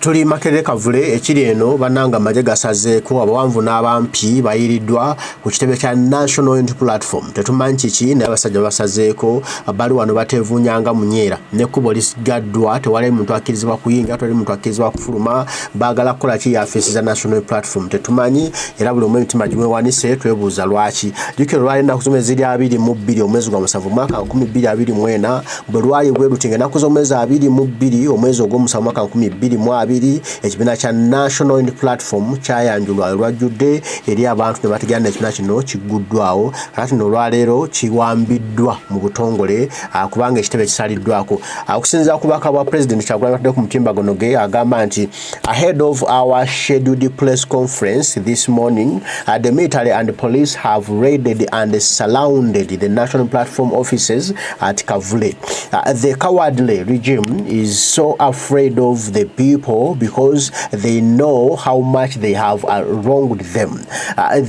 Tuli Makerere Kavule ekiri eno bananga amaje gasazeeko abawanvu n'abampi bayiriddwa ku kitebe kya National Unity Platform. Tetumanyi kiki naye abasajja basazeeko bali wano batevunyanga munyeera nekkubo lisigaddwa tewali muntu akkirizibwa kuyingira tewali muntu akkirizibwa kufuluma baagala kukola ki yafeesi za National Platform tetumanyi era buli omwe emitima gimwewanise twebuuza lwaki jjukira olwali ennaku zomwe ziri 22 omwezi gwa musanvu mwaka 2024 bwe lwali bwerutinga ennaku z'omwezi 22 omwezi ogw'omusanvu mwaka 2022 ekibiina kya National Unity Platform kyayanjulwa olwajjudde eri abantu ne bategana ekibiina kino kiguddwawo kati n'olwaleero kiwambiddwa mu butongole kubanga ekitebe kisaliddwako okusinziira ku bubaka bwa President Kyagulanyi ku mutimbagano ge agamba nti ahead of our scheduled press conference this morning the military and police have raided and surrounded the National Platform offices at Kavule. The cowardly regime is so afraid of the people because they know how much they have wronged them.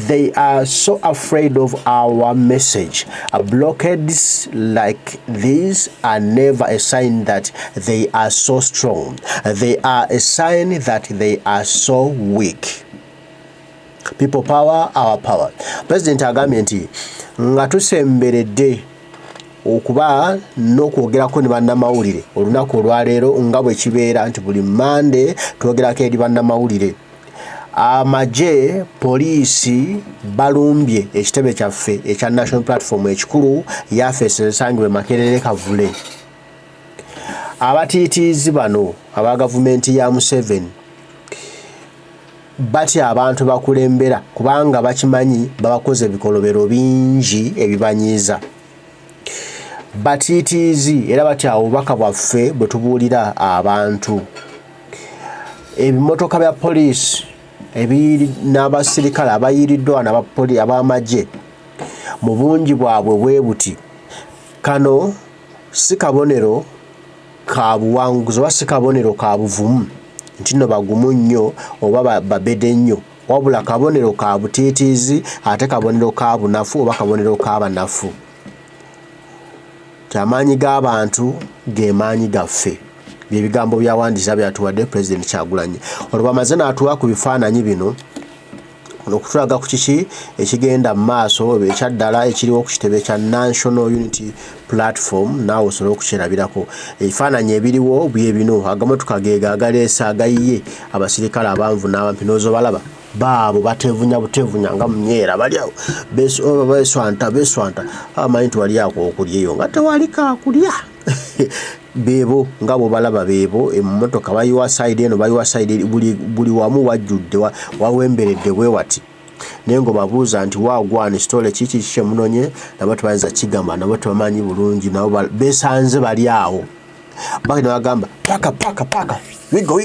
They are so afraid of our message. Blockades like these are never a sign that they are so strong. They are a sign that they are so weak. People power, our power. President agambye nti nga tusemberedde okuba n'okwogerako ne bannamawulire olunaku olwaleero nga bwe kibeera nti buli Mande twogerako eri bannamawulire. Amagye poliisi balumbye ekitebe kyaffe ekya National Platform ekikulu yafeesi esangibwe Makerere Kavule. Abatiitiizi bano aba gavumenti ya Museveni batya abantu bakulembera kubanga bakimanyi babakoze ebikolobero bingi ebibanyiiza. Batiitiizi era batya obubaka bwaffe bwe tubuulira abantu. Ebimotoka bya poliisi ebiri n'abasirikale abayiriddwa ab'amagye mu bungi bwabwe bwe buti. Kano si kabonero ka buwanguzi oba si kabonero ka buvumu nti nno bagumu nnyo oba babede nnyo wabula kabonero ka butiitiizi ate kabonero ka bunafu oba kabonero ka banafu. Amaanyi g'abantu ge maanyi gaffe by'ebigambo byawandiisa byatuwadde President Kyagulanyi. Olwo bamaze n'atuwa ku bifaananyi bino okutulaga ku kiki ekigenda mu maaso ekyaddala ekiriwo ku kitebe kya National Unity Platform naawe osobola okukyerabirako. Ebifaananyi ebiriwo bye bino agamotoka ge agaleesa agayiye abasirikale abanvu n'abampi n'ozobalaba baabo batevunya butevunya nga munyeera bali awo beswanta amanyi nti wali ako okulyeyo nga tewali kakulya beebo nga bo balaba beebo emmotoka bayiwa side eno bayiwa side buli wamu wajjudde wawemberedde bwe wati naye ngo babuuza nti waagwani stole kiki kyemunonye nabo tebayinza kigamba nabo tebamanyi bulungi nabo besanze bali awo bagenda bagamba paka wigo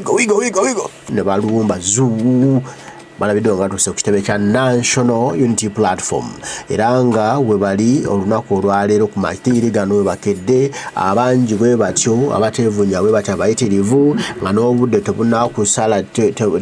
ne balumba zuu balabidde nga tuuse ku kitebe kya National Unity Platform era nga we bali olunaku olwaleero ku matiiri gano we bakedde abangi bwe batyo abateevunya bwe batyo abayitirivu nga n'obudde tebunnakusala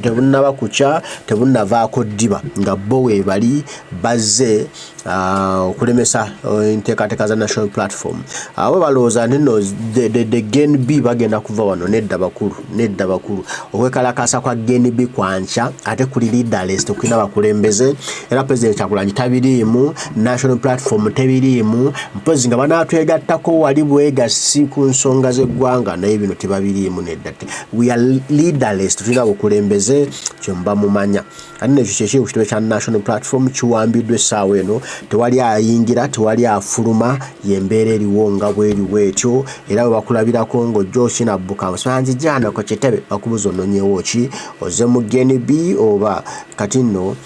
tebunnaba kukya tebunnavaako ddiba nga bo we bali bazze okulemesa enteekateeka za National Platform. Abo balowooza nti nno the GNB bagenda kuva wano nedda bakulu okwekalakasa kwa GNB kwankya ate kuli leaderless tekulina bakulembeze era President Kyagulanyi tabiriimu National Platform tebiriimu mpozi nga banaatwegattako wali bwegasi ku nsonga z'eggwanga naye bino tebabiriimu nedda. We are leaderless tulina bukulembeze kyemba mumanya ate nekyo kyekiri ku kitebe kya National Platform kiwambiddwa essaawa eno tewali ayingira tewali afuluma yembeera eriwo nga bweri bwetyo era bwe bakulabirako ng'ojja okinabbuka musanji jana ku kitebe bakubuza ononyewo ki oze mu GNB oba kati nno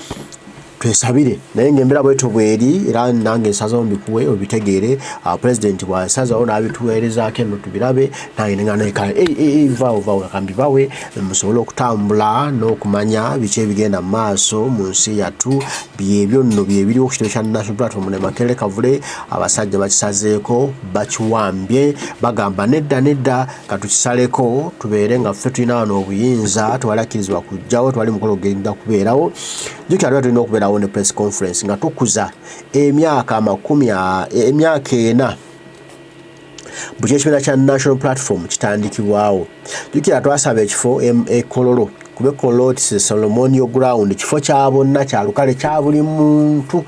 twesabire naye ng'embeera bwetyo bweri era nange nsazawo mbikuwe obitegeere President bw'asazawo n'abituweerezaako eno tubirabe nange neŋŋanaekala vaawo akambi bawe musobole okutambula n'okumanya biki ebigenda mu maaso mu nsi yattu byebyo nno byebiriwo ku kitebe kya National Platform ne Makerere Kavule abasajja bakisazeeko bakiwambye bagamba nedda katukisaleko tubeere nga ffe tulina wano obuyinza tewali akkirizibwa kujjawo tewali mukolo genda kubeerawo jjukira tulina okubeerawo ne press conference nga tukuza emyaka 40 emyaka 4 bukye ekibiina kya National Platform kitandikibwawo. Jjukira twasaba ekifo Kololo kube Kololo ti ceremonial ground, kifo kya bonna kya lukale kya buli muntu,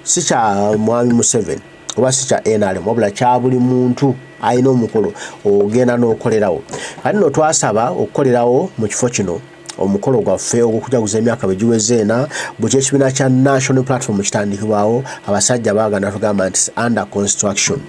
si kya Mwami Museveni oba si kya NRM wabula kya buli muntu ayina omukolo ogenda n'okolerawo. Kati nno twasaba okukolerawo mu kifo kino omukolo gwaffe ogw'okujaguza emyaka bwe giweze ena, bukye ekibiina kya National Platform kitandikibwawo, abasajja baagana tugamba nti under construction.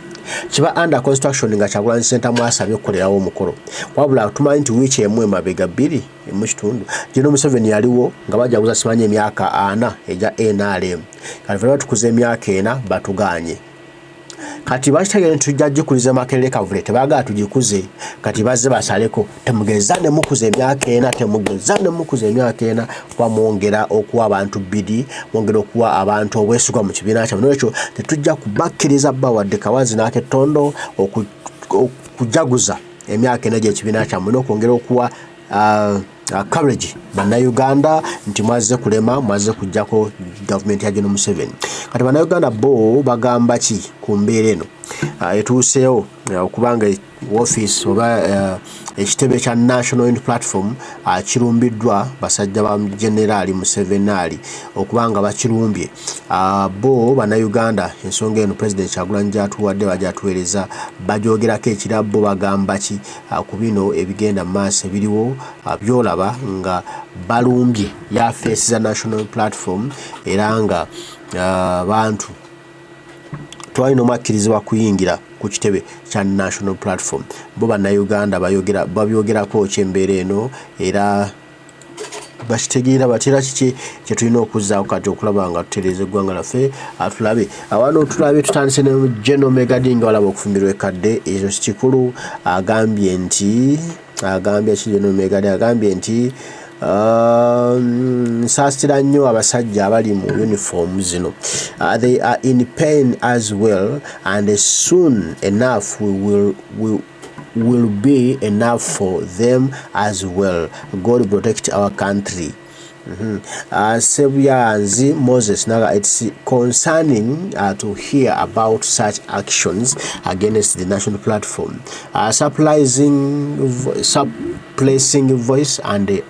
Kiba under construction nga Kyagulanyi Center mwasabye okukolerawo omukolo. Wabula tumanyi nti wiiki emu emabega bbiri mu kitundu General Museveni yaliwo nga bajaguza simanyi emyaka 4 egya NRM. Kati batukuza emyaka 4 batuganye. Kati bakitegere nti tujja gikuliza Makerere Kavule tebaagala tugikuze. Kati bazze basaleko temugeza ne mukuza emyaka 4, temugeza ne mukuza emyaka 4, kwa mwongera okuwa abantu bidi, mwongera okuwa abantu obwesigwa mu kibiina kyammwe. N'ekyo tetujja kubakkiriza bawadde kawazi n'akettondo okujaguza emyaka 4 gy'ekibiina kyammwe n'okwongera okuwa courage bannayuganda nti mwazze kulema, mwazze kujjako gavumenti ya General Museveni. Kati bannayuganda bo bagamba ki ku mbeera eno etuuseewo okubanga office oba ekitebe kya National Unity Platform kirumbiddwa basajja ba Generali Museveni okubanga bakirumbye. Bo bannayuganda ensonga eno President Kyagulanyi gy'atuwadde bagyatuweereza bajoogerako ekirabo bagamba ki ku bino ebigenda mu maaso ebiriwo byolaba nga balumbye yafeesi za National Platform era nga bantu twalina omwakkirizibwa kuyingira ku kitebe kya National Platform. Bo bannayuganda babyogerako kyembeera eno era bakitegeera batera kiki kye tulina okuzzaawo kati okulaba nga tutereeza eggwanga laffe tulabe. Wano tulabe tutandise ne General Megadi nga walaba okufumbirwa ekadde ekyo si kikulu. Agambye General Megadi agambye nti nsaasira nnyo abasajja abali mu uniform zino. They are in pain as well and soon enough will be enough for them as well. God protect our country. Sebyanzi Moses naga, it's concerning to hear about such actions against the National Platform, suppressing voice and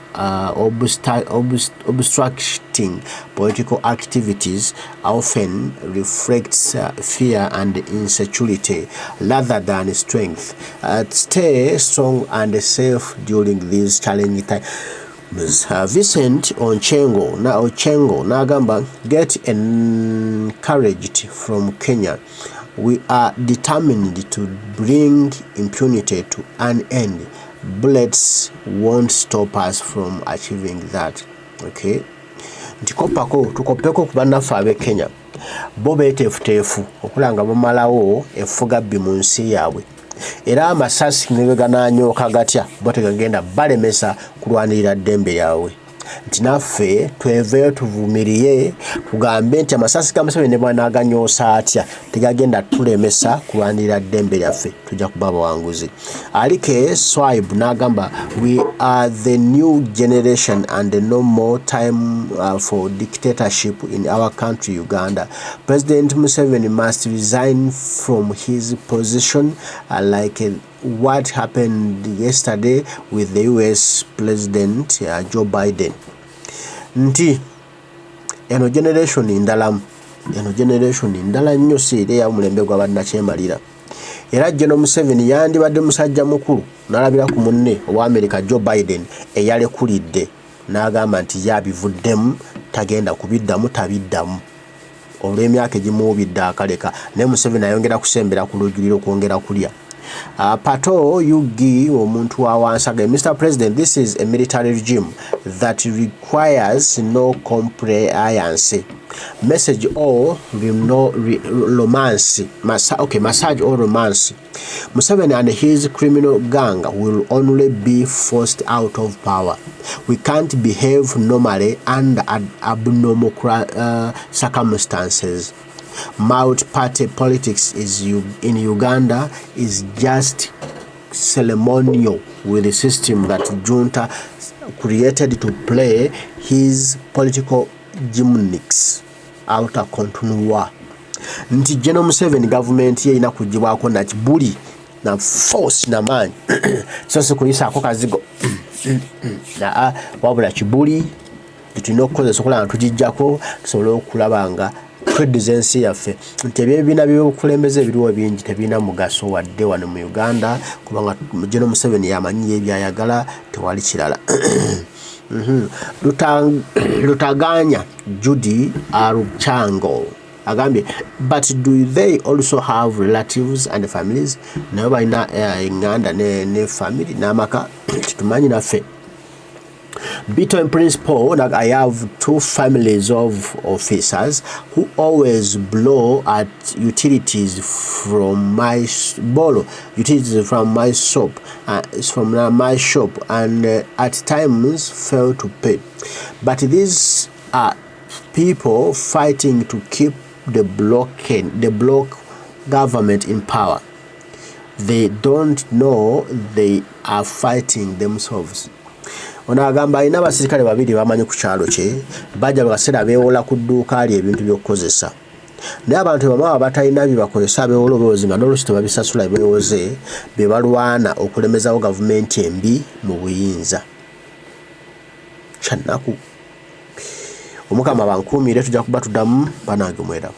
obstructing political activities often reflects fear and insecurity rather than strength. Stay strong and safe during these challenging times. Vincent Ochengo Nagamba, get encouraged from Kenya. We are determined to bring impunity to an end. Bullets won't stop us from achieving that. Okay. Ntikopako tukopeko kubannaffe ab'e Kenya bo beeteefuteefu okulanga bamalawo effugabbi mu nsi yaabwe. Era amasasi ne ganaanyooka gatya bo tegagenda balemesa kulwanirira ddembe yaabwe. Nti naffe tweveeyo tuvumirire tugambe nti amasasi ga Museveni ne bw'anaaganyoosa atya tegagenda tulemesa kulwanirira ddembe lyaffe, tujja kuba abawanguzi. Alike Swibe n'agamba, we are the new generation and no more time for dictatorship in our country, Uganda. President Museveni must resign from his position like what happened yesterday with the US President Joe Biden. Nti eno generation ndala nnyo siire ya mulembe gwa bannakyemalira. Era General Museveni yandibadde musajja mukulu n'alabira ku munne owa America Joe Biden eyalekulidde n'agamba nti yabivuddemu tagenda kubiddamu tabiddamu. Olw'emyaka egimuwubidde akaleka ne Museveni ayongera kusembera ku lujjuliro okwongera kulya. Pato Yugi omuntu wa wansaga, Mr. President, this is a military regime that requires no compliance. Message or romance. Massage or romance. Museveni and his criminal gang will only be forced out of power. We can't behave normally under abnormal circumstances. Multi-party politics in Uganda is just ceremonial with the system that junta created to play his political gymnastics out of continuity. Nti General Museveni government ye ina kujibwako na kibuli na force na maanyi so se kuyisaako kazigo na wabula kibuli tulina okukozesa okulaba tugijjako tusobole okulaba nga tweddiza ensi yaffe nti ebyebina by'obukulembeze ebiriwo bingi tebirina mugaso wadde wano mu Uganda kubanga General Museveni yamanyiye ebyayagala tewali kirala. Lutaganya Judy Aruchango agambye, but do they also have relatives and families? Nabo balina enganda ne family n'amaka tumanyi naffe. Bito in principle, like I have 2 families of officers who always blow at utilities from my shop, and at times fail to pay. But these are people fighting to keep the bloc government in power. They don't know they are fighting themselves. Ono agamba alina abasirikale babiri bamanyi ku kyalo kye bajja bakaseera beewola ku dduuka ali ebintu by'okukozesa naye abantu bamu abatalina bye bakozesa beewola obwewozi nga n'oluusi tebabisasula beewoze be balwana okulemezawo gavumenti embi mu buyinza kyannaku omukama bankuumire tujja kuba tuddamu banange mwerawo.